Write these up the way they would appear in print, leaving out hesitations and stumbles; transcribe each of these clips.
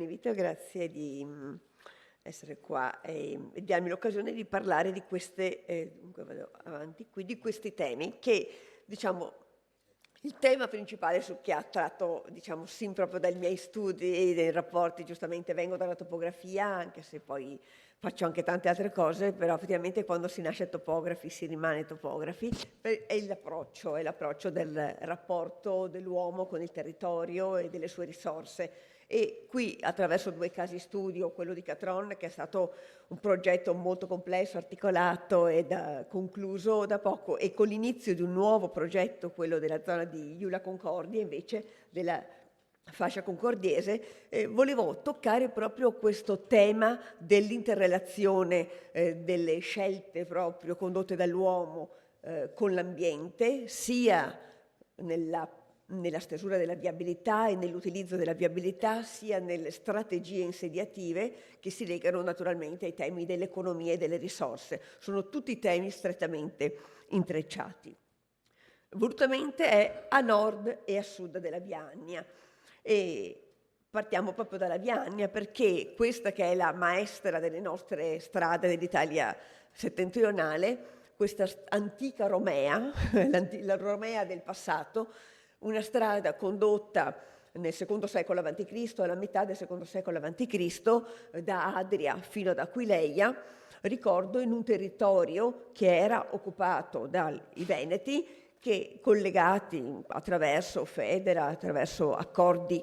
Invito, grazie di essere qua e darmi l'occasione di parlare di queste, dunque vado avanti qui, di questi temi che, diciamo, il tema principale su che ha tratto, diciamo, sin proprio dai miei studi e dei rapporti, giustamente vengo dalla topografia, anche se poi faccio anche tante altre cose, però effettivamente quando si nasce topografi si rimane topografi, è l'approccio del rapporto dell'uomo con il territorio e delle sue risorse. E qui attraverso due casi studio, quello di Catron, che è stato un progetto molto complesso, articolato e concluso da poco, e con l'inizio di un nuovo progetto, quello della zona di Iula Concordia, invece della fascia concordiese, volevo toccare proprio questo tema dell'interrelazione delle scelte proprio condotte dall'uomo con l'ambiente, sia nella stesura della viabilità e nell'utilizzo della viabilità, sia nelle strategie insediative che si legano naturalmente ai temi dell'economia e delle risorse. Sono tutti temi strettamente intrecciati. Volutamente è a nord e a sud della Viania. E partiamo proprio dalla Viania perché questa, che è la maestra delle nostre strade dell'Italia settentrionale, questa antica Romea, la Romea del passato, una strada condotta nel secondo secolo a.C., alla metà del secondo secolo a.C., da Adria fino ad Aquileia, ricordo, in un territorio che era occupato dai Veneti, che collegati attraverso federa, attraverso accordi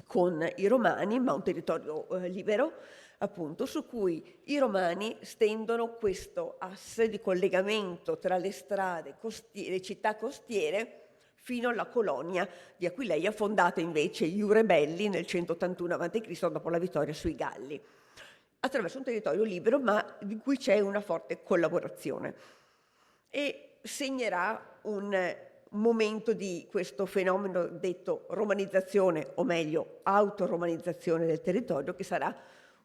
con i Romani, ma un territorio libero, appunto, su cui i Romani stendono questo asse di collegamento tra le strade, le città costiere, fino alla colonia di Aquileia, fondata invece Iure Belli nel 181 a.C., dopo la vittoria sui Galli, attraverso un territorio libero, ma di cui c'è una forte collaborazione. E segnerà un momento di questo fenomeno detto romanizzazione, o meglio autoromanizzazione del territorio, che sarà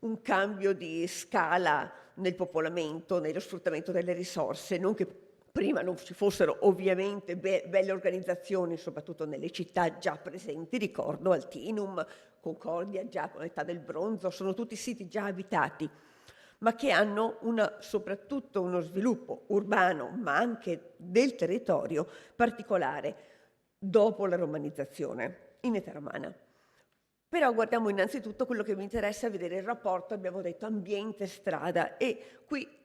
un cambio di scala nel popolamento, nello sfruttamento delle risorse, non che prima non ci fossero ovviamente belle organizzazioni, soprattutto nelle città già presenti, ricordo Altinum, Concordia, già con l'età del bronzo, sono tutti siti già abitati, ma che hanno soprattutto uno sviluppo urbano, ma anche del territorio particolare dopo la romanizzazione in età romana. Però guardiamo innanzitutto quello che mi interessa, vedere il rapporto, abbiamo detto, ambiente-strada, e qui,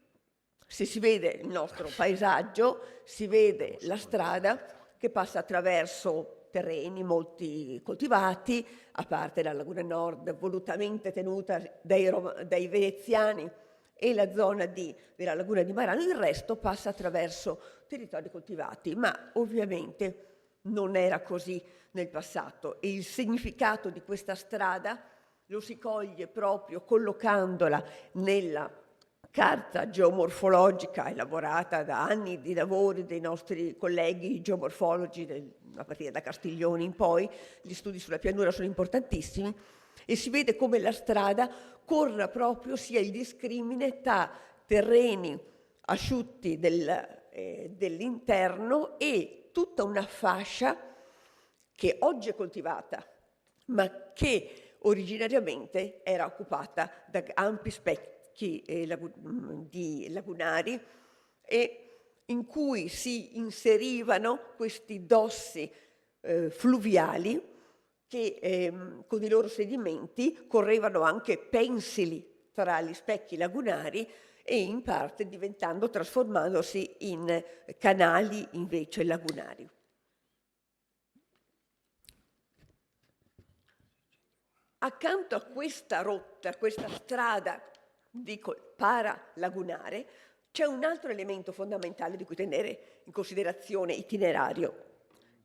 se si vede il nostro paesaggio, si vede la strada che passa attraverso terreni molti coltivati, a parte la Laguna Nord volutamente tenuta dai veneziani e la zona della Laguna di Marano, il resto passa attraverso territori coltivati, ma ovviamente non era così nel passato, e il significato di questa strada lo si coglie proprio collocandola nella carta geomorfologica elaborata da anni di lavori dei nostri colleghi geomorfologi, a partire da Castiglioni in poi. Gli studi sulla pianura sono importantissimi, e si vede come la strada corra proprio, sia il discrimine tra terreni asciutti dell'interno e tutta una fascia che oggi è coltivata, ma che originariamente era occupata da ampi specchi lagunari, e in cui si inserivano questi dossi fluviali che con i loro sedimenti correvano anche pensili tra gli specchi lagunari, e in parte trasformandosi in canali invece lagunari. Accanto a questa rotta, questa strada, dico, paralagunare, c'è un altro elemento fondamentale di cui tenere in considerazione, itinerario,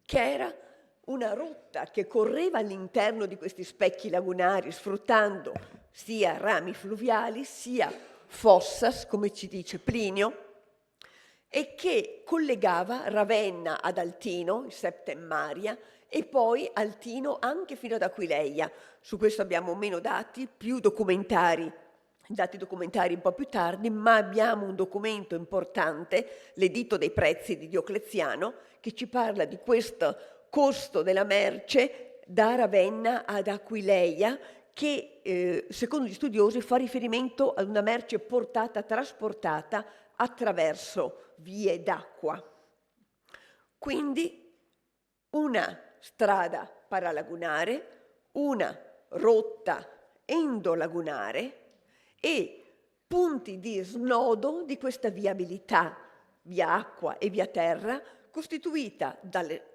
che era una rotta che correva all'interno di questi specchi lagunari, sfruttando sia rami fluviali, sia fossas, come ci dice Plinio, e che collegava Ravenna ad Altino, il Septemmaria, e poi Altino anche fino ad Aquileia. Su questo abbiamo meno dati, più documentari, dati documentari un po' più tardi, ma abbiamo un documento importante, l'Editto dei Prezzi di Diocleziano, che ci parla di questo costo della merce da Ravenna ad Aquileia, che, secondo gli studiosi, fa riferimento ad una merce trasportata attraverso vie d'acqua. Quindi una strada paralagunare, una rotta endolagunare e punti di snodo di questa viabilità via acqua e via terra, costituita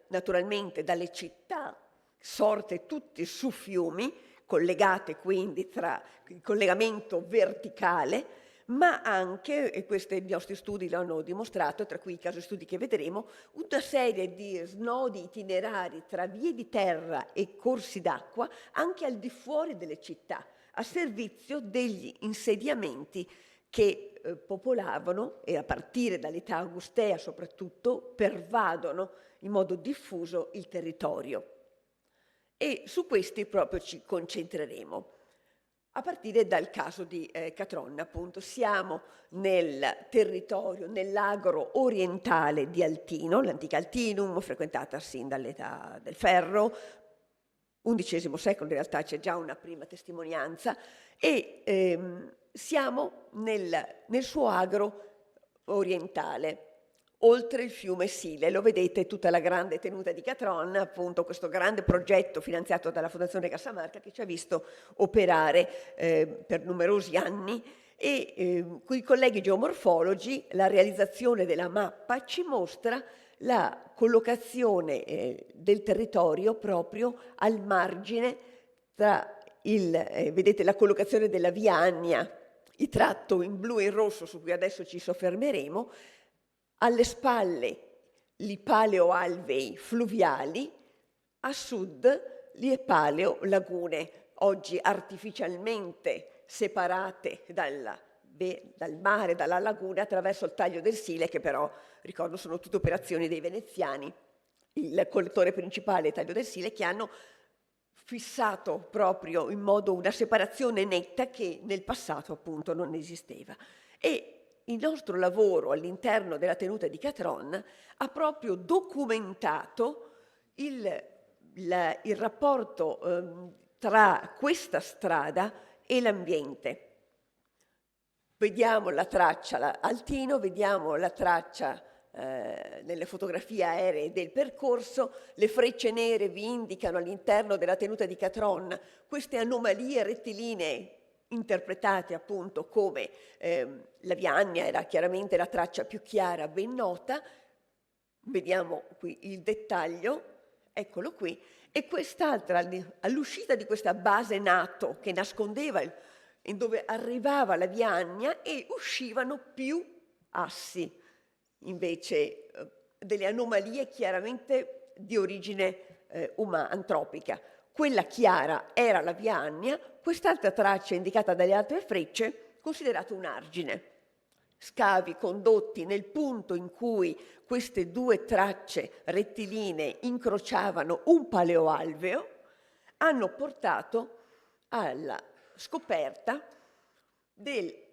naturalmente dalle città sorte tutte su fiumi, collegate quindi tra il collegamento verticale, ma anche, e questi nostri studi lo hanno dimostrato, tra cui i casi studi che vedremo, una serie di snodi itinerari tra vie di terra e corsi d'acqua anche al di fuori delle città, a servizio degli insediamenti che popolavano, e a partire dall'età augustea soprattutto, pervadono in modo diffuso il territorio. E su questi proprio ci concentreremo. A partire dal caso di Catron, appunto, siamo nel territorio, nell'agro orientale di Altino, l'antica Altinum, frequentata sin dall'età del ferro, XI secolo in realtà c'è già una prima testimonianza, e siamo nel suo agro orientale, oltre il fiume Sile. Lo vedete, tutta la grande tenuta di Catron, appunto questo grande progetto finanziato dalla Fondazione Cassamarca che ci ha visto operare per numerosi anni, e con i colleghi geomorfologi la realizzazione della mappa ci mostra la collocazione del territorio proprio al margine tra vedete la collocazione della via Annia, il tratto in blu e in rosso su cui adesso ci soffermeremo, alle spalle i paleoalvei fluviali, a sud le paleolagune, oggi artificialmente separate dal mare, dalla laguna, attraverso il taglio del Sile, che però, ricordo, sono tutte operazioni dei veneziani, il collettore principale e il taglio del Sile, che hanno fissato proprio in modo una separazione netta che nel passato appunto non esisteva. E il nostro lavoro all'interno della tenuta di Catron ha proprio documentato il rapporto tra questa strada e l'ambiente. Vediamo la traccia Altino, vediamo la traccia nelle fotografie aeree del percorso, le frecce nere vi indicano all'interno della tenuta di Catron queste anomalie rettilinee interpretate appunto come la via Annia era chiaramente la traccia più chiara, ben nota. Vediamo qui il dettaglio, eccolo qui, e quest'altra, all'uscita di questa base NATO che nascondeva dove arrivava la via Annia e uscivano più assi, invece delle anomalie chiaramente di origine antropica. Quella chiara era la via Annia, quest'altra traccia indicata dalle altre frecce, considerata un argine. Scavi condotti nel punto in cui queste due tracce rettilinee incrociavano un paleoalveo hanno portato alla scoperta di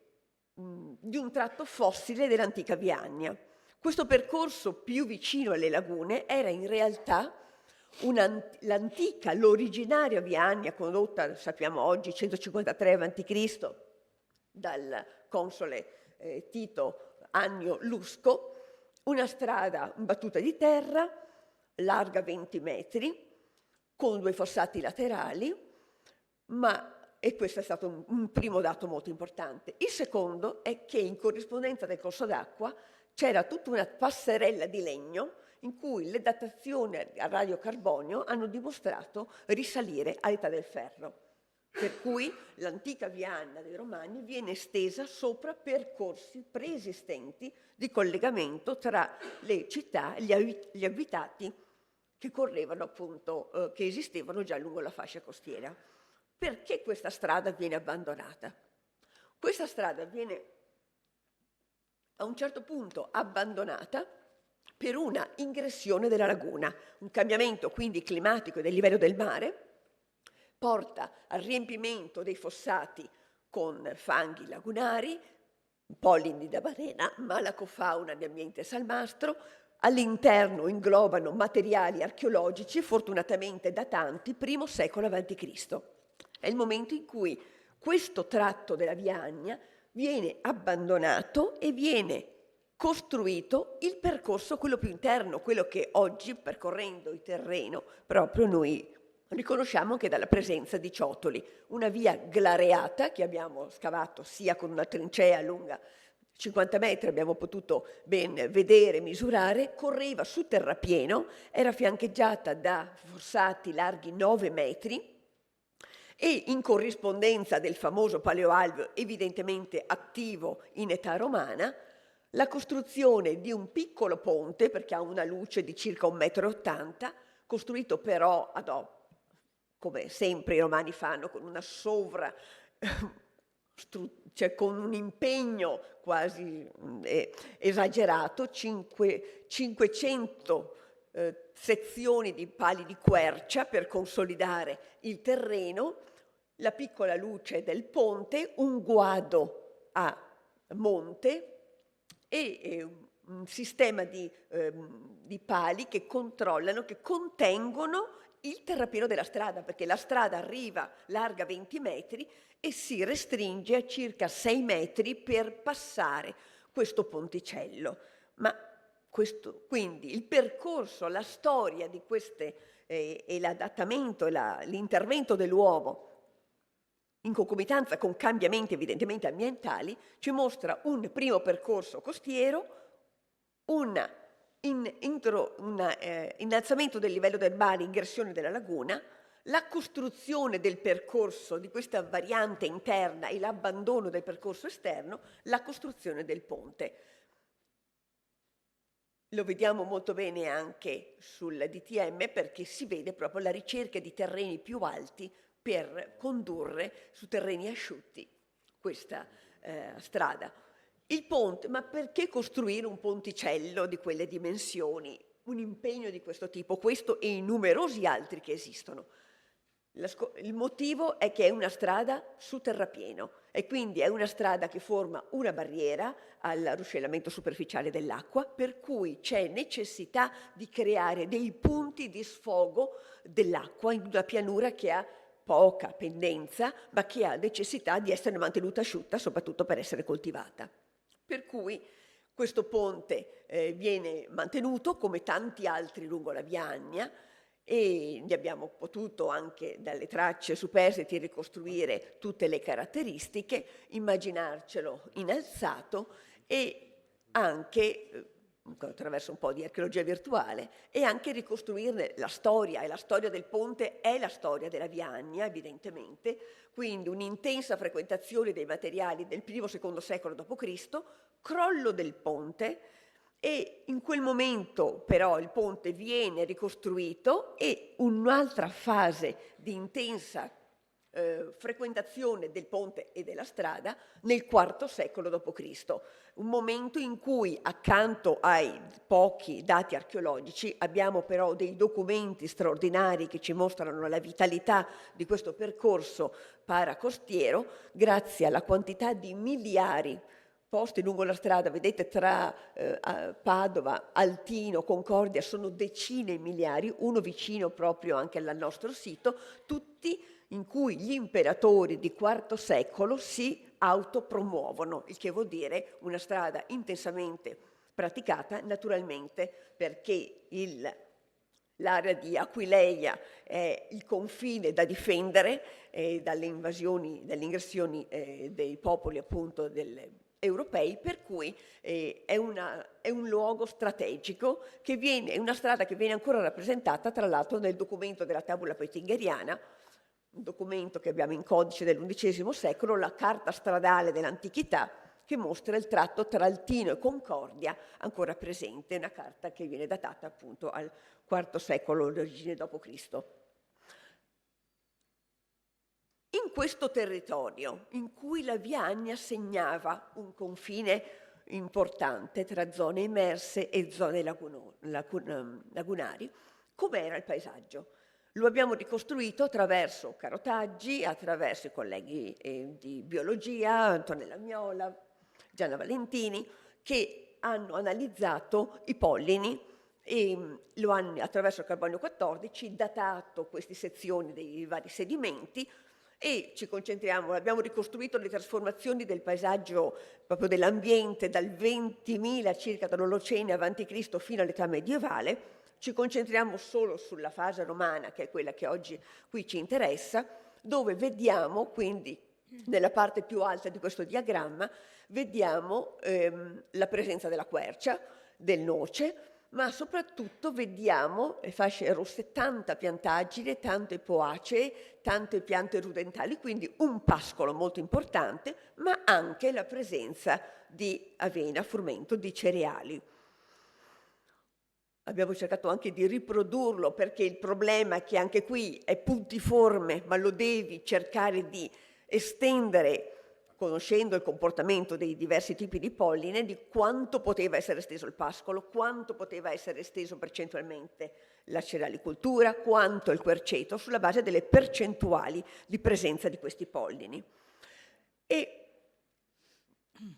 un tratto fossile dell'antica via Annia. Questo percorso più vicino alle lagune era in realtà l'originaria via Annia condotta, sappiamo oggi, 153 a.C. dal console Tito Annio Lusco, una strada battuta di terra, larga 20 metri, con due fossati laterali, e questo è stato un primo dato molto importante. Il secondo è che in corrispondenza del corso d'acqua c'era tutta una passerella di legno in cui le datazioni a radiocarbonio hanno dimostrato risalire all'età del ferro. Per cui l'antica via Annia dei Romani viene estesa sopra percorsi preesistenti di collegamento tra le città e gli abitati che correvano appunto, che esistevano già lungo la fascia costiera. Perché questa strada viene abbandonata? Questa strada viene a un certo punto abbandonata per una ingressione della laguna, un cambiamento quindi climatico del livello del mare, porta al riempimento dei fossati con fanghi lagunari, pollini da balena, malacofauna di ambiente salmastro, all'interno inglobano materiali archeologici fortunatamente datanti I secolo a.C. È il momento in cui questo tratto della Via Agna viene abbandonato e viene costruito il percorso, quello più interno, quello che oggi, percorrendo il terreno, proprio noi riconosciamo anche dalla presenza di ciottoli. Una via glareata che abbiamo scavato sia con una trincea lunga 50 metri, abbiamo potuto ben vedere, misurare, correva su terrapieno, era fiancheggiata da fossati larghi 9 metri, e in corrispondenza del famoso paleoalveo evidentemente attivo in età romana, la costruzione di un piccolo ponte, perché ha una luce di circa 1,80 m, costruito però ad hoc, come sempre i romani fanno, con una cioè con un impegno quasi esagerato, 500 sezioni di pali di quercia per consolidare il terreno, la piccola luce del ponte, un guado a monte e un sistema di pali che controllano, che contengono il terrapieno della strada, perché la strada arriva larga 20 metri e si restringe a circa 6 metri per passare questo ponticello. Ma quindi il percorso, la storia di queste e l'adattamento e l'intervento dell'uomo in concomitanza con cambiamenti evidentemente ambientali, ci mostra un primo percorso costiero, un innalzamento del livello del mare, ingressione della laguna, la costruzione del percorso di questa variante interna e l'abbandono del percorso esterno, la costruzione del ponte. Lo vediamo molto bene anche sul DTM perché si vede proprio la ricerca di terreni più alti per condurre su terreni asciutti questa strada. Il ponte, ma perché costruire un ponticello di quelle dimensioni? Un impegno di questo tipo, questo e i numerosi altri che esistono. Il motivo è che è una strada su terrapieno e quindi è una strada che forma una barriera al ruscellamento superficiale dell'acqua, per cui c'è necessità di creare dei punti di sfogo dell'acqua in una pianura che ha poca pendenza, ma che ha necessità di essere mantenuta asciutta, soprattutto per essere coltivata. Per cui questo ponte viene mantenuto, come tanti altri lungo la Via Agna, e ne abbiamo potuto anche dalle tracce superstiti ricostruire tutte le caratteristiche, immaginarcelo innalzato e anche attraverso un po' di archeologia virtuale e anche ricostruirne la storia, e la storia del ponte è la storia della Via Agna evidentemente, quindi un'intensa frequentazione dei materiali del I-II secolo d.C., crollo del ponte, e in quel momento però il ponte viene ricostruito e un'altra fase di intensa frequentazione del ponte e della strada nel IV secolo d.C., un momento in cui accanto ai pochi dati archeologici abbiamo però dei documenti straordinari che ci mostrano la vitalità di questo percorso paracostiero grazie alla quantità di miliari posti lungo la strada, vedete tra Padova, Altino, Concordia, sono decine di miliari, uno vicino proprio anche al nostro sito, tutti in cui gli imperatori di IV secolo si autopromuovono, il che vuol dire una strada intensamente praticata, naturalmente perché l'area di Aquileia è il confine da difendere dalle invasioni, dalle ingressioni dei popoli appunto europei, per cui è un luogo strategico che è una strada che viene ancora rappresentata tra l'altro nel documento della Tabula Peutingeriana, un documento che abbiamo in codice dell'XI secolo, la carta stradale dell'antichità, che mostra il tratto tra Altino e Concordia ancora presente, una carta che viene datata appunto al IV secolo d'origine d.C. In questo territorio, in cui la Via Agna segnava un confine importante tra zone emerse e zone lagunari, com'era il paesaggio? Lo abbiamo ricostruito attraverso carotaggi, attraverso i colleghi di biologia, Antonella Miola, Gianna Valentini, che hanno analizzato i pollini e lo hanno attraverso il carbonio 14 datato queste sezioni dei vari sedimenti e ci concentriamo, abbiamo ricostruito le trasformazioni del paesaggio, proprio dell'ambiente, dal 20.000 circa dall'Olocene avanti Cristo fino all'età medievale. Ci concentriamo solo sulla fase romana, che è quella che oggi qui ci interessa, dove vediamo quindi, nella parte più alta di questo diagramma, vediamo la presenza della quercia, del noce, ma soprattutto vediamo le fasce rosse, tanta piantaggine, tante poacee, tante piante rudentali, quindi un pascolo molto importante, ma anche la presenza di avena, frumento, di cereali. Abbiamo cercato anche di riprodurlo perché il problema è che anche qui è puntiforme, ma lo devi cercare di estendere, conoscendo il comportamento dei diversi tipi di polline, di quanto poteva essere esteso il pascolo, quanto poteva essere esteso percentualmente la cerealicoltura, quanto il querceto, sulla base delle percentuali di presenza di questi pollini. E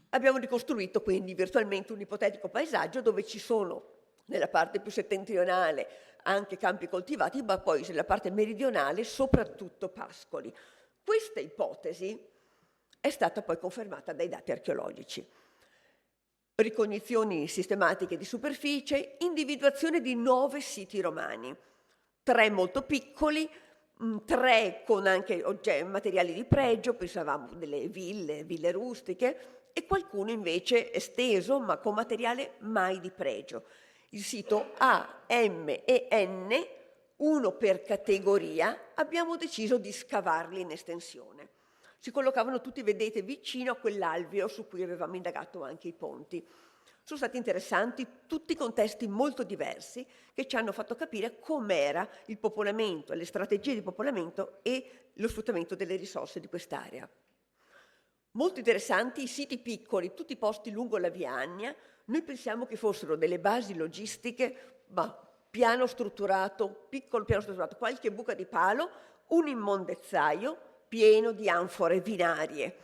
abbiamo ricostruito quindi virtualmente un ipotetico paesaggio dove ci sono nella parte più settentrionale anche campi coltivati, ma poi nella parte meridionale soprattutto pascoli. Questa ipotesi è stata poi confermata dai dati archeologici. Ricognizioni sistematiche di superficie, individuazione di 9 siti romani, 3 molto piccoli, 3 con anche materiali di pregio, pensavamo delle ville rustiche, e qualcuno invece esteso ma con materiale mai di pregio. Il sito A, M e N, uno per categoria, abbiamo deciso di scavarli in estensione. Si collocavano tutti, vedete, vicino a quell'alveo su cui avevamo indagato anche i ponti. Sono stati interessanti tutti contesti molto diversi che ci hanno fatto capire com'era il popolamento, le strategie di popolamento e lo sfruttamento delle risorse di quest'area. Molto interessanti i siti piccoli, tutti posti lungo la via Annia. Noi pensiamo che fossero delle basi logistiche, ma piano strutturato, piccolo piano strutturato, qualche buca di palo, un immondezzaio pieno di anfore vinarie,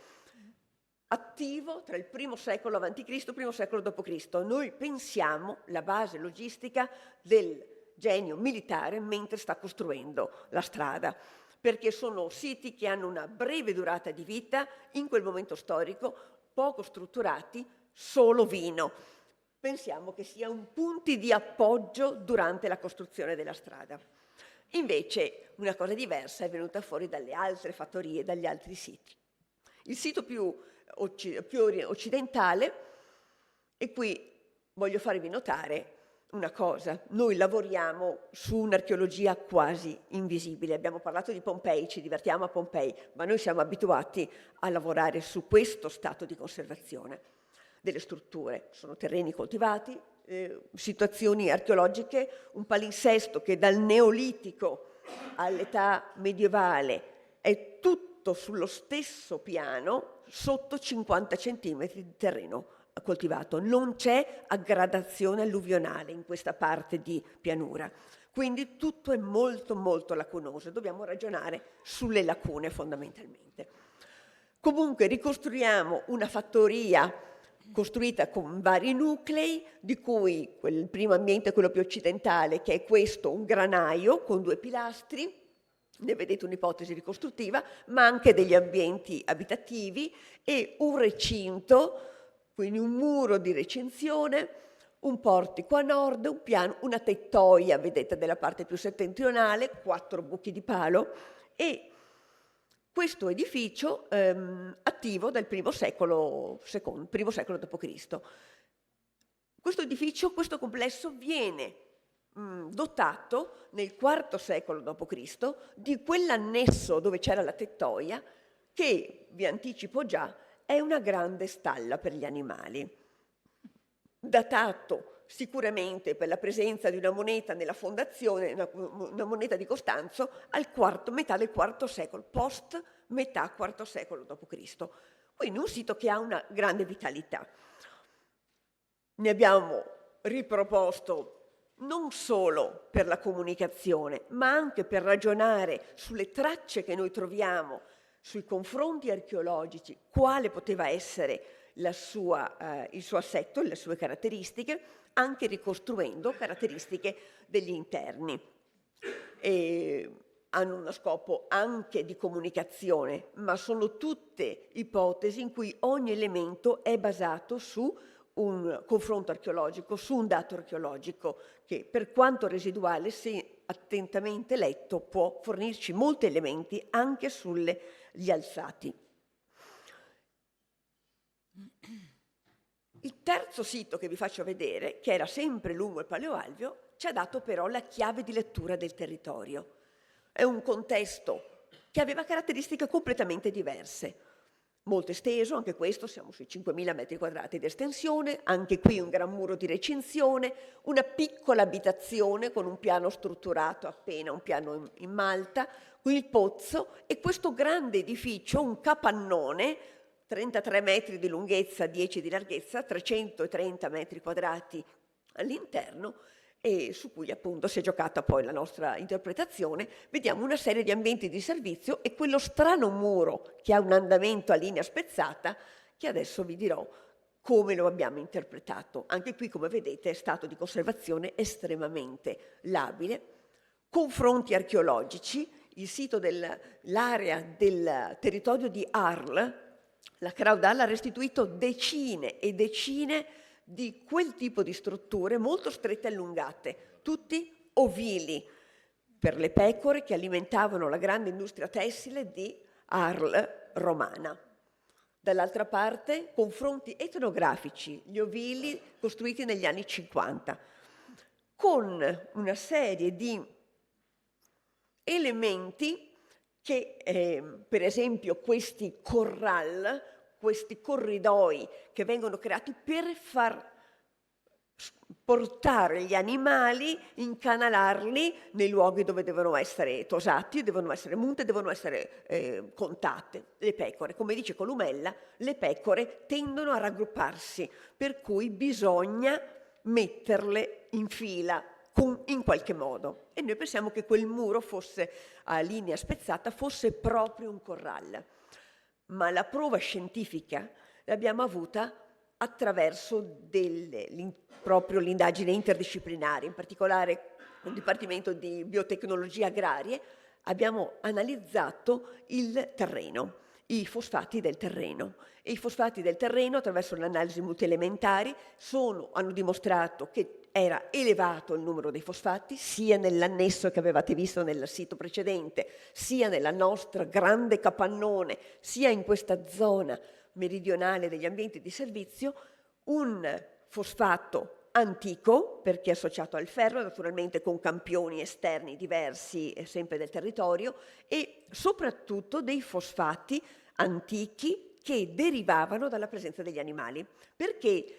attivo tra il I secolo a.C. e il I secolo d.C. Noi pensiamo la base logistica del genio militare mentre sta costruendo la strada, perché sono siti che hanno una breve durata di vita, in quel momento storico, poco strutturati, solo vino. Pensiamo che sia un punto di appoggio durante la costruzione della strada. Invece una cosa diversa è venuta fuori dalle altre fattorie, dagli altri siti. Il sito più occidentale, e qui voglio farvi notare una cosa, noi lavoriamo su un'archeologia quasi invisibile. Abbiamo parlato di Pompei, ci divertiamo a Pompei, ma noi siamo abituati a lavorare su questo stato di conservazione delle strutture. Sono terreni coltivati, situazioni archeologiche, un palinsesto che dal Neolitico all'età medievale è tutto sullo stesso piano, sotto 50 centimetri di terreno coltivato. Non c'è aggradazione alluvionale in questa parte di pianura. Quindi tutto è molto molto lacunoso. Dobbiamo ragionare sulle lacune fondamentalmente. Comunque ricostruiamo una fattoria costruita con vari nuclei, di cui il primo ambiente è quello più occidentale, che è questo, un granaio con 2 pilastri, ne vedete un'ipotesi ricostruttiva, ma anche degli ambienti abitativi e un recinto, quindi un muro di recinzione, un portico a nord, un piano, una tettoia, vedete, della parte più settentrionale, 4 buchi di palo, e questo edificio attivo dal I secolo d.C. Questo edificio, questo complesso viene dotato nel IV secolo d.C. di quell'annesso dove c'era la tettoia che, vi anticipo già, è una grande stalla per gli animali. Datato sicuramente per la presenza di una moneta nella fondazione, una moneta di Costanzo, metà del IV secolo, metà IV secolo d.C. Quindi un sito che ha una grande vitalità. Ne abbiamo riproposto non solo per la comunicazione, ma anche per ragionare sulle tracce che noi troviamo, sui confronti archeologici, quale poteva essere il suo assetto, le sue caratteristiche, anche ricostruendo caratteristiche degli interni. E hanno uno scopo anche di comunicazione, ma sono tutte ipotesi in cui ogni elemento è basato su un confronto archeologico, su un dato archeologico che, per quanto residuale, se attentamente letto, può fornirci molti elementi anche sugli alzati. Il terzo sito che vi faccio vedere, che era sempre lungo il Paleoalvio, ci ha dato però la chiave di lettura del territorio. È un contesto che aveva caratteristiche completamente diverse. Molto esteso, anche questo, siamo sui 5.000 metri quadrati di estensione, anche qui un gran muro di recinzione, una piccola abitazione con un piano strutturato appena, un piano in malta, qui il pozzo e questo grande edificio, un capannone, 33 metri di lunghezza, 10 di larghezza, 330 metri quadrati all'interno, e su cui appunto si è giocata poi la nostra interpretazione. Vediamo una serie di ambienti di servizio e quello strano muro che ha un andamento a linea spezzata, che adesso vi dirò come lo abbiamo interpretato. Anche qui, come vedete, è stato di conservazione estremamente labile. Confronti archeologici, il sito dell'area del territorio di Arles, la Craudal ha restituito decine e decine di quel tipo di strutture molto strette e allungate, tutti ovili, per le pecore che alimentavano la grande industria tessile di Arles romana. Dall'altra parte, confronti etnografici, gli ovili costruiti negli anni 50, con una serie di elementi che, per esempio, questi corral, questi corridoi che vengono creati per far portare gli animali, incanalarli nei luoghi dove devono essere tosati, devono essere munte, devono essere contate. Le pecore, come dice Columella, le pecore tendono a raggrupparsi, per cui bisogna metterle in fila in qualche modo. E noi pensiamo che quel muro fosse a linea spezzata, fosse proprio un corral. Ma la prova scientifica l'abbiamo avuta attraverso proprio l'indagine interdisciplinare, in particolare il Dipartimento di Biotecnologie Agrarie. Abbiamo analizzato il terreno, i fosfati del terreno. E i fosfati del terreno, attraverso le analisi multielementari, hanno dimostrato che era elevato il numero dei fosfati, sia nell'annesso che avevate visto nel sito precedente, sia nella nostra grande capannone, sia in questa zona meridionale degli ambienti di servizio, un fosfato antico, perché associato al ferro, naturalmente con campioni esterni diversi, sempre del territorio, e soprattutto dei fosfati antichi che derivavano dalla presenza degli animali, perché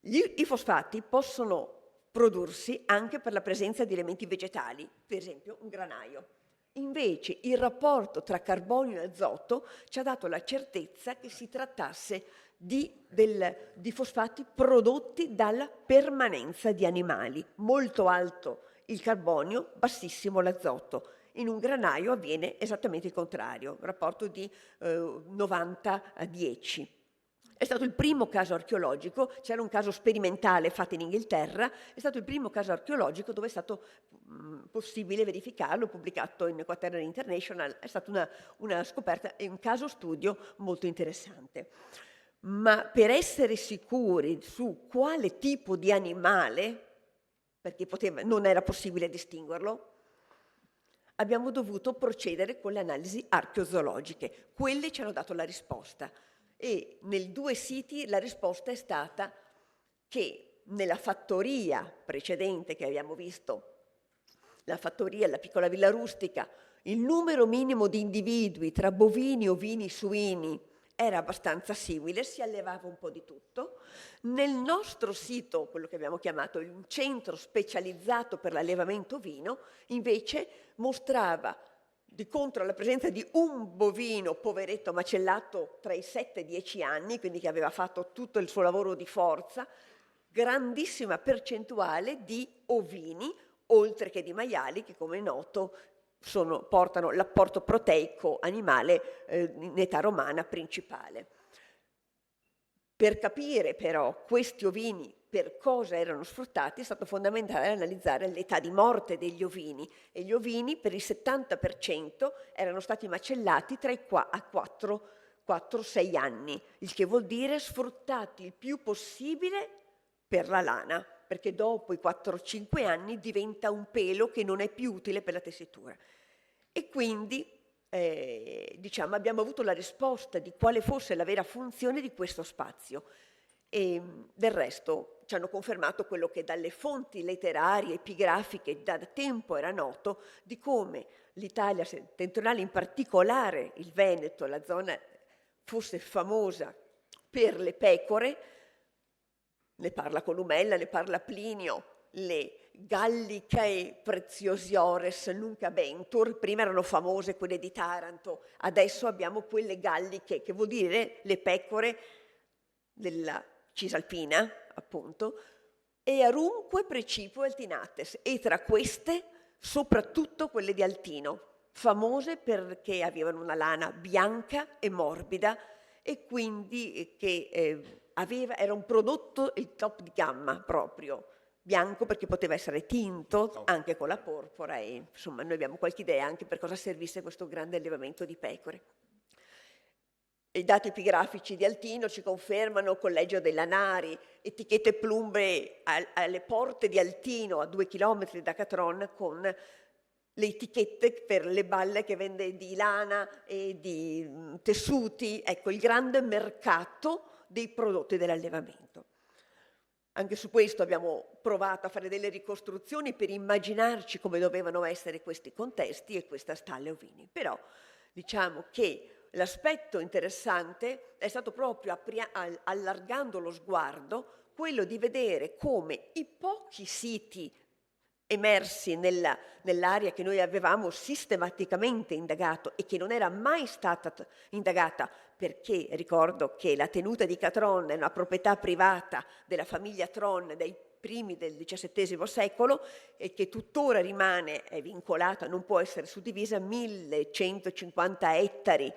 i fosfati possono prodursi anche per la presenza di elementi vegetali, per esempio un granaio. Invece il rapporto tra carbonio e azoto ci ha dato la certezza che si trattasse di fosfati prodotti dalla permanenza di animali. Molto alto il carbonio, bassissimo l'azoto. In un granaio avviene esattamente il contrario, un rapporto di 90 a 10. È stato il primo caso archeologico, c'era un caso sperimentale fatto in Inghilterra, è stato il primo caso archeologico dove è stato possibile verificarlo, pubblicato in Quaternary International, è stata una scoperta e un caso studio molto interessante. Ma per essere sicuri su quale tipo di animale, perché non era possibile distinguerlo, abbiamo dovuto procedere con le analisi archeozoologiche. Quelle ci hanno dato la risposta. E nei due siti la risposta è stata che nella fattoria precedente che abbiamo visto, la fattoria, la piccola villa rustica, il numero minimo di individui tra bovini, ovini, suini era abbastanza simile, si allevava un po' di tutto. Nel nostro sito, quello che abbiamo chiamato il centro specializzato per l'allevamento ovino, invece mostrava di contro la presenza di un bovino poveretto macellato tra i 7 e i 10 anni, quindi che aveva fatto tutto il suo lavoro di forza, grandissima percentuale di ovini, oltre che di maiali, che come è noto portano l'apporto proteico animale in età romana principale. Per capire però questi ovini per cosa erano sfruttati è stato fondamentale analizzare l'età di morte degli ovini, e gli ovini per il 70% erano stati macellati tra i 4-6 anni, il che vuol dire sfruttati il più possibile per la lana, perché dopo i 4-5 anni diventa un pelo che non è più utile per la tessitura. E quindi diciamo, abbiamo avuto la risposta di quale fosse la vera funzione di questo spazio. E del resto ci hanno confermato quello che dalle fonti letterarie, epigrafiche, da tempo era noto, di come l'Italia settentrionale, in particolare il Veneto, la zona, fosse famosa per le pecore. Ne parla Columella, ne parla Plinio, le Gallicae preciosiores nunc abentur, prima erano famose quelle di Taranto, adesso abbiamo quelle galliche, che vuol dire le pecore della Cisalpina, appunto, e arunque precipue altinates, e tra queste soprattutto quelle di Altino, famose perché avevano una lana bianca e morbida, e quindi che era un prodotto il top di gamma proprio, bianco perché poteva essere tinto anche con la porpora, e insomma noi abbiamo qualche idea anche per cosa servisse questo grande allevamento di pecore. I dati epigrafici di Altino ci confermano collegio dei lanari, etichette plumbre alle porte di Altino, a 2 chilometri da Catron, con le etichette per le balle che vende di lana e di tessuti, ecco, il grande mercato dei prodotti dell'allevamento. Anche su questo abbiamo provato a fare delle ricostruzioni per immaginarci come dovevano essere questi contesti e questa stalle ovini. Però diciamo che l'aspetto interessante è stato proprio, allargando lo sguardo, quello di vedere come i pochi siti emersi nell'area che noi avevamo sistematicamente indagato e che non era mai stata indagata, perché ricordo che la tenuta di Catron è una proprietà privata della famiglia Tron dai primi del XVII secolo e che tuttora rimane, è vincolata, non può essere suddivisa, 1150 ettari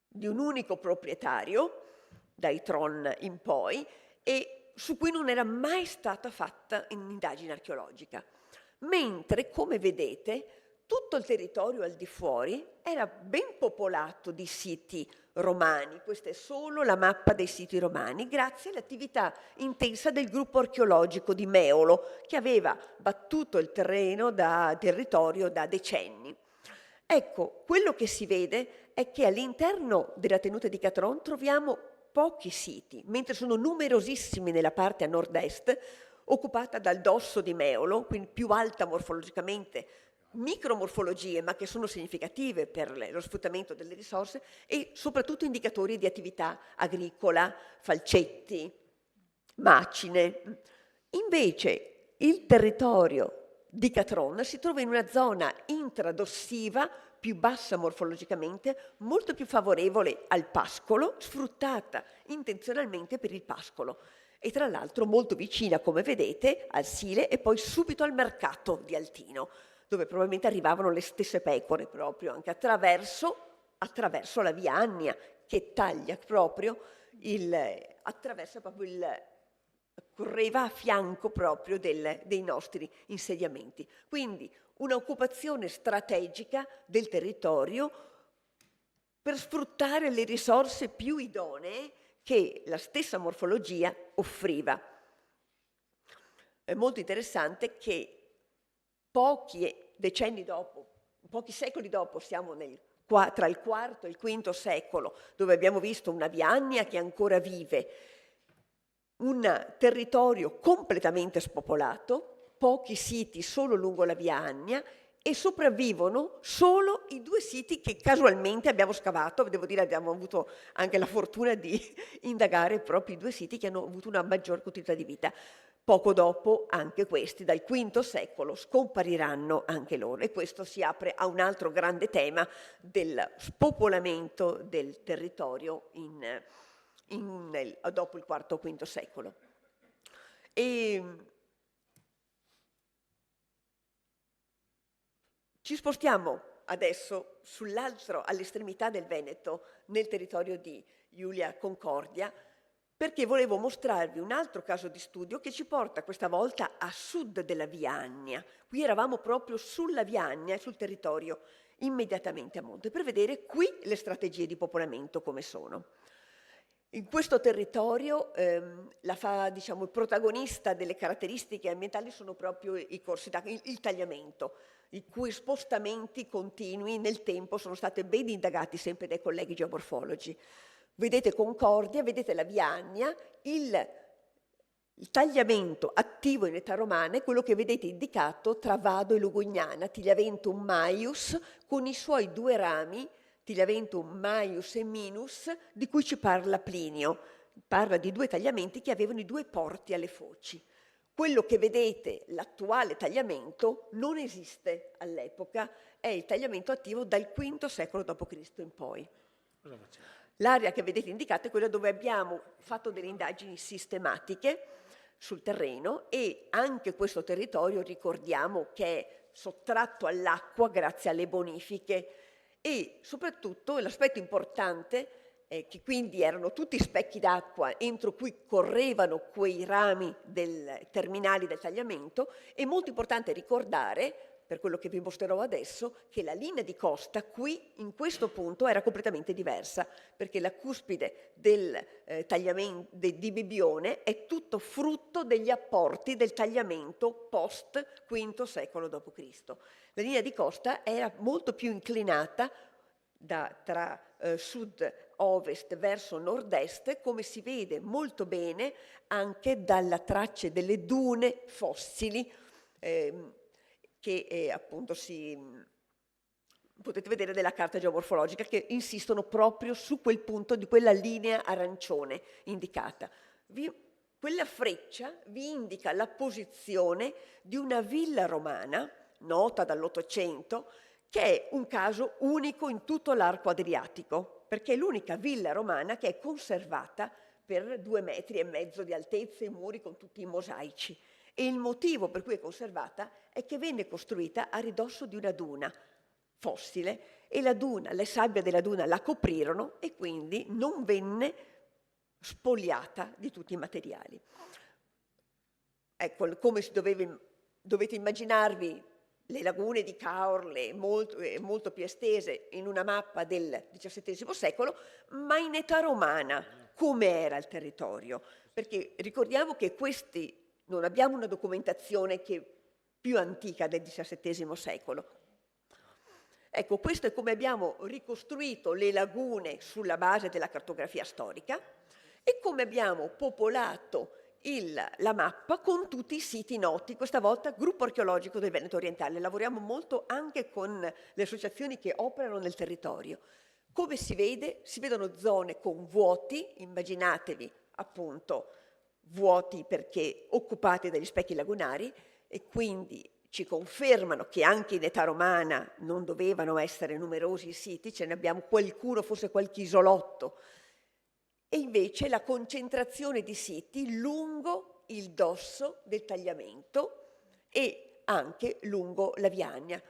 di un unico proprietario, dai Tron in poi, e su cui non era mai stata fatta un'indagine archeologica. Mentre, come vedete, tutto il territorio al di fuori era ben popolato di siti romani. Questa è solo la mappa dei siti romani, grazie all'attività intensa del gruppo archeologico di Meolo, che aveva battuto il terreno da territorio da decenni. Ecco, quello che si vede è che all'interno della tenuta di Catron troviamo pochi siti, mentre sono numerosissimi nella parte a nord-est, occupata dal dosso di Meolo, quindi più alta morfologicamente, micromorfologie, ma che sono significative per lo sfruttamento delle risorse, e soprattutto indicatori di attività agricola, falcetti, macine. Invece il territorio di Catron si trova in una zona intradossiva, più bassa morfologicamente, molto più favorevole al pascolo, sfruttata intenzionalmente per il pascolo, e tra l'altro molto vicina, come vedete, al Sile e poi subito al mercato di Altino, dove probabilmente arrivavano le stesse pecore proprio, anche attraverso la via Annia, che taglia proprio correva a fianco proprio dei nostri insediamenti. Quindi un'occupazione strategica del territorio per sfruttare le risorse più idonee che la stessa morfologia offriva. È molto interessante che pochi decenni dopo, pochi secoli dopo, siamo tra il IV e il V secolo, dove abbiamo visto una via Annia che ancora vive, un territorio completamente spopolato, pochi siti solo lungo la via Annia, e sopravvivono solo i 2 siti che casualmente abbiamo scavato. Devo dire, abbiamo avuto anche la fortuna di indagare proprio i 2 siti che hanno avuto una maggior continuità di vita. Poco dopo anche questi, dal V secolo, scompariranno anche loro, e questo si apre a un altro grande tema del spopolamento del territorio dopo il IV o V secolo. Ci spostiamo adesso all'estremità del Veneto, nel territorio di Iulia Concordia, perché volevo mostrarvi un altro caso di studio che ci porta questa volta a sud della Viagna. Qui eravamo proprio sulla Viagna, sul territorio immediatamente a monte, per vedere qui le strategie di popolamento come sono. In questo territorio diciamo, il protagonista delle caratteristiche ambientali sono proprio i corsi d'acqua, il tagliamento, i cui spostamenti continui nel tempo sono stati ben indagati sempre dai colleghi geomorfologi. Vedete Concordia, vedete la Viagna, il tagliamento attivo in età romana è quello che vedete indicato tra Vado e Lugugnana, Tigliaventum Maius, con i suoi due rami, Tigliaventum Maius e Minus, di cui ci parla Plinio. Parla di due tagliamenti che avevano i due porti alle foci. Quello che vedete, l'attuale tagliamento, non esiste all'epoca, è il tagliamento attivo dal V secolo d.C. in poi. L'area che vedete indicata è quella dove abbiamo fatto delle indagini sistematiche sul terreno e anche questo territorio ricordiamo che è sottratto all'acqua grazie alle bonifiche e soprattutto l'aspetto importante è che quindi erano tutti specchi d'acqua entro cui correvano quei rami terminali del tagliamento e molto importante ricordare, per quello che vi mostrerò adesso, che la linea di costa qui, in questo punto, era completamente diversa, perché la cuspide del tagliamento di Bibione è tutto frutto degli apporti del tagliamento post V secolo d.C. La linea di costa era molto più inclinata tra sud-ovest verso nord-est, come si vede molto bene anche dalle tracce delle dune fossili che appunto potete vedere della carta geomorfologica, che insistono proprio su quel punto di quella linea arancione indicata. Quella freccia vi indica la posizione di una villa romana, nota dall'Ottocento, che è un caso unico in tutto l'arco adriatico, perché è l'unica villa romana che è conservata per 2,5 metri di altezza, i muri con tutti i mosaici. E il motivo per cui è conservata è che venne costruita a ridosso di una duna fossile e le sabbie della duna la coprirono e quindi non venne spogliata di tutti i materiali. Ecco, come dovete immaginarvi le lagune di Caorle molto più estese in una mappa del XVII secolo, ma in età romana, come era il territorio? Perché ricordiamo che non abbiamo una documentazione che è più antica del XVII secolo. Ecco, questo è come abbiamo ricostruito le lagune sulla base della cartografia storica e come abbiamo popolato la mappa con tutti i siti noti, questa volta gruppo archeologico del Veneto orientale. Lavoriamo molto anche con le associazioni che operano nel territorio. Come si vede? Si vedono zone con vuoti, immaginatevi appunto vuoti perché occupati dagli specchi lagunari e quindi ci confermano che anche in età romana non dovevano essere numerosi i siti, ce ne abbiamo qualcuno, forse qualche isolotto, e invece la concentrazione di siti lungo il dosso del tagliamento e anche lungo la Viagna.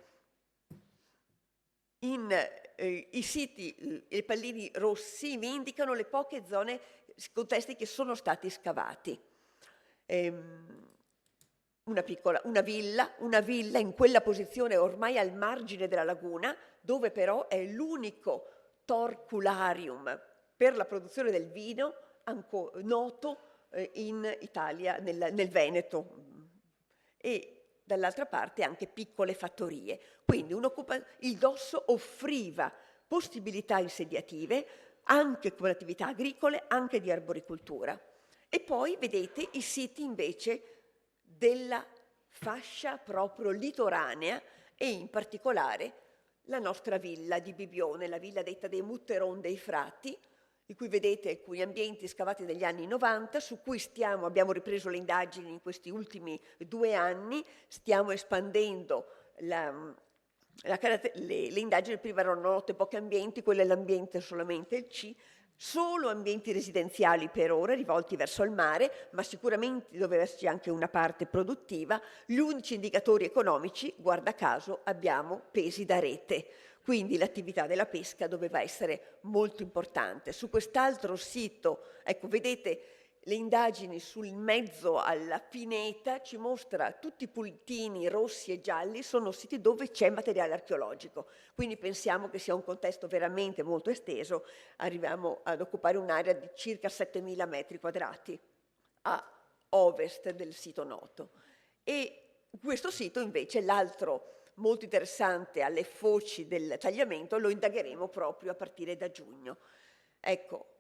I siti, i pallini rossi vi indicano le poche zone, contesti che sono stati scavati. Una villa in quella posizione ormai al margine della laguna, dove però è l'unico torcularium per la produzione del vino noto in Italia, nel Veneto, e dall'altra parte anche piccole fattorie. Quindi il dosso offriva possibilità insediative anche con attività agricole, anche di arboricoltura. E poi vedete i siti invece della fascia proprio litoranea e in particolare la nostra villa di Bibione, la villa detta dei Mutteron dei Frati, di cui vedete alcuni ambienti scavati negli anni 90, su cui abbiamo ripreso le indagini in questi ultimi 2 anni, stiamo espandendo le indagini. Prima erano note pochi ambienti, quello è l'ambiente solamente il C, solo ambienti residenziali per ora, rivolti verso il mare, ma sicuramente doveva esserci anche una parte produttiva. Gli unici indicatori economici, guarda caso, abbiamo pesi da rete. Quindi l'attività della pesca doveva essere molto importante. Su quest'altro sito, ecco, vedete le indagini sul mezzo alla pineta ci mostra tutti i puntini rossi e gialli sono siti dove c'è materiale archeologico, quindi pensiamo che sia un contesto veramente molto esteso, arriviamo ad occupare un'area di circa 7.000 metri quadrati a ovest del sito noto. E questo sito invece, l'altro molto interessante alle foci del tagliamento, lo indagheremo proprio a partire da giugno. Ecco,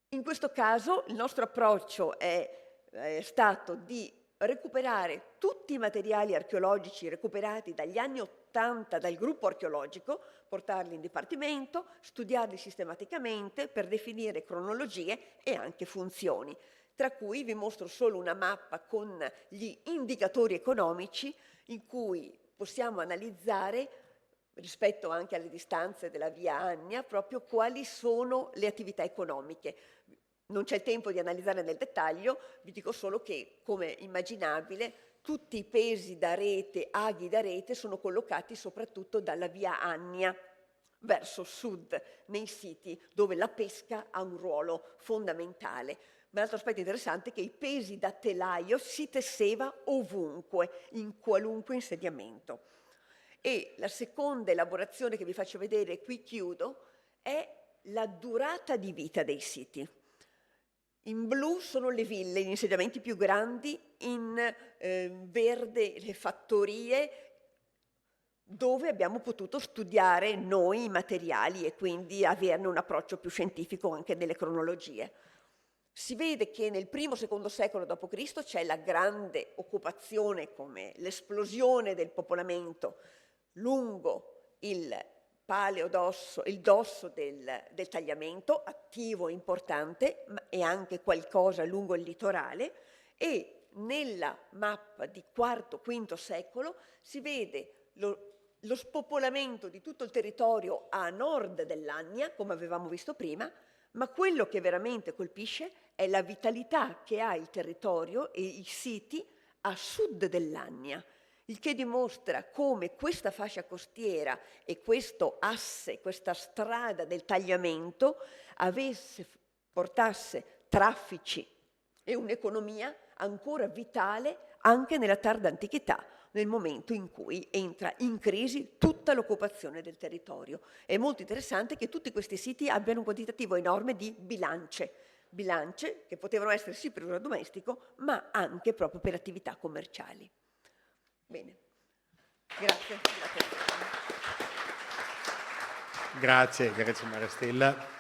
in questo caso il nostro approccio è stato di recuperare tutti i materiali archeologici recuperati dagli anni '80 dal gruppo archeologico, portarli in dipartimento, studiarli sistematicamente per definire cronologie e anche funzioni, tra cui vi mostro solo una mappa con gli indicatori economici in cui possiamo analizzare, rispetto anche alle distanze della via Annia, proprio quali sono le attività economiche. Non c'è tempo di analizzare nel dettaglio, vi dico solo che, come immaginabile, tutti i pesi da rete, aghi da rete, sono collocati soprattutto dalla via Annia verso sud, nei siti dove la pesca ha un ruolo fondamentale. Ma l'altro aspetto interessante è che i pesi da telaio si tesseva ovunque, in qualunque insediamento. E la seconda elaborazione che vi faccio vedere, e qui chiudo, è la durata di vita dei siti. In blu sono le ville, gli insediamenti più grandi, in verde le fattorie, dove abbiamo potuto studiare noi i materiali e quindi averne un approccio più scientifico anche nelle cronologie. Si vede che nel I-II secolo d.C. c'è la grande occupazione, come l'esplosione del popolamento lungo il paleodosso, il dosso del tagliamento, attivo e importante, e anche qualcosa lungo il litorale, e nella mappa di IV-V secolo si vede lo spopolamento di tutto il territorio a nord dell'Annia, come avevamo visto prima, ma quello che veramente colpisce è la vitalità che ha il territorio e i siti a sud dell'Annia, il che dimostra come questa fascia costiera e questo asse, questa strada del tagliamento portasse traffici e un'economia ancora vitale anche nella tarda antichità, nel momento in cui entra in crisi tutta l'occupazione del territorio. È molto interessante che tutti questi siti abbiano un quantitativo enorme di bilance che potevano essere sì per uso domestico, ma anche proprio per attività commerciali. Bene, grazie. Grazie Marastella.